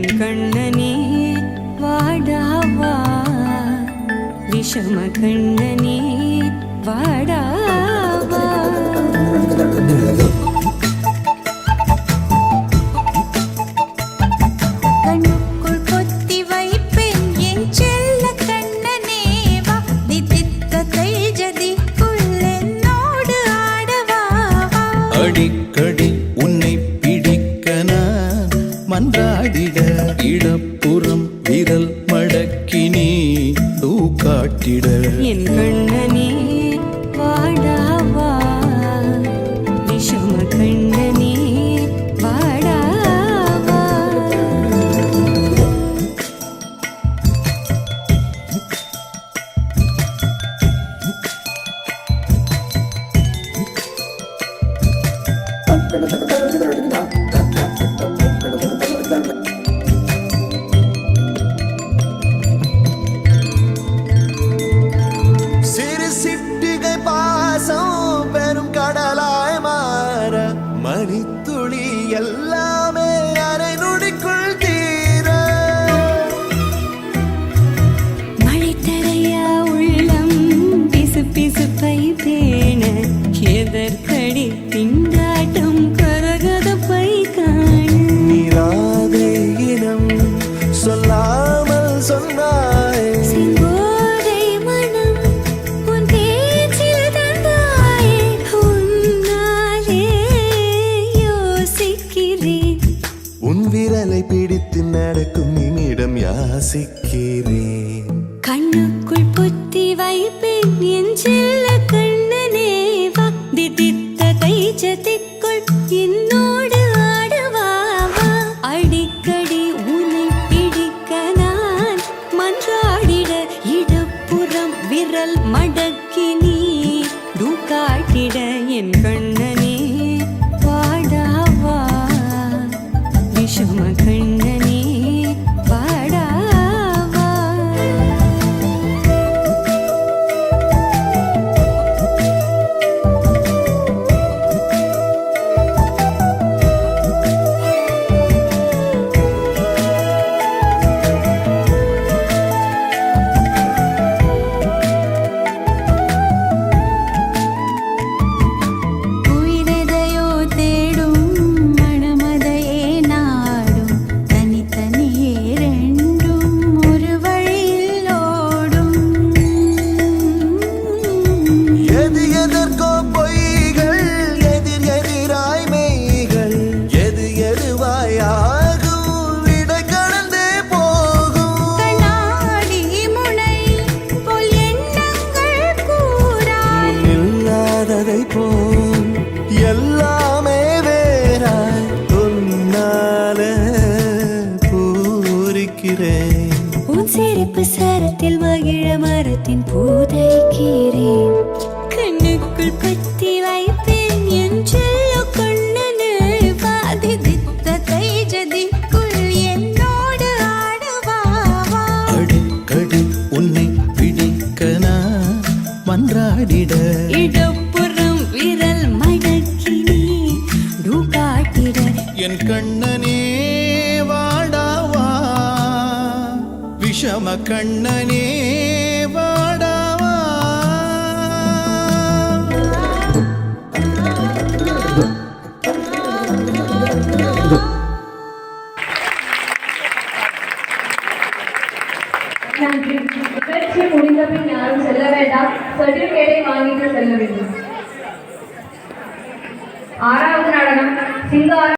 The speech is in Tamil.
என் கண்ணனே வாடாவா விஷம கண்ணனே வாடாவா கண்ணுக்குள் பொத்தி வைப்பேன் என் செல்ல கண்ணனே வா தித்தித்த தைஜதிக்குள் என்னோடு ஆடவா அடிக்கடி உன்னை பிடிக்க நான் மன்றாடிட இடப்புறம் விரல் மடக்கி நீ காட்டிட என் கண்ணனே வாடாவா விஷம கண்ணனே வாடாவா மணித்துளி எல்லாமே அரை நொடிக்குள் தீர மழை தரையா உள்ளம் பிசு பிசுப்பை பேண எதற்கடி திண்டாட்டம் கரகதப்பை காண நீராதை இனம் சொல்லாமல் சொன்னாய் சிங்கோதை மனம் உன் பேச்சில் தந்தாயே உன்னாலே யோசிக்கிறேன் உன் விரலை பிடித்து நடக்கும் நிமிடம் யாசிக்கிறேன் கண்ணுக்குள் பொத்தி வைப்பேன் என் செல்ல கண்ணனே வா தித்தித்த தைஜதிக்குள் என்னோடு ஆடவா அடிக்கடி உன்னை பிடிக்க நான் மன்றாடிட இடப்புறம் விரல் மடக்கி நீ காட்டிட என் கண்ணனே வாடாவா விஷம கண்ணனே வாடாவா உயிரெதையோ தேடும் மனமதையே நாடும் தனித்தனியே ரெண்டும் ஒரு வழியில் ஓடும் எது எதற்கோ பொய்கள் எதிர் எதிராய் மெய்கள் எது எதுவாய் ஆகும் விடை கடந்தே போகும் கண்ணாடி முனை போல் எண்ணங்கள் கூறாய் இல்லாததை போல் எல்லாமே வேறாய் உன்னால பூரிக்கிறேன் உன் சிரிப்பு சரத்தில் மகிழ மரத்தின் பூதைக்கிறேன் கண்ணுக்குள் பத்தி வைப்பேன் என் செல்ல கண்ணனே வாதித்த தைஜதிக்குள் என்னோடு ஆடவா அடிக்கடி உன்னை பிடிக்க நான் மன்றாடிட இடப்புறம் விரல் மடக்கி நீ காட்டிட என் கண்ணனே வாடாவா விஷம கண்ணனே வாடாவா நன்றி. நிகழ்ச்சி முடிந்த பின் யாரும் செல்ல வேண்டாம். சர்டிபிகேட்டை வாங்கிட்டு செல்ல வேண்டும். 6வது நாடகம் சிங்காரம்.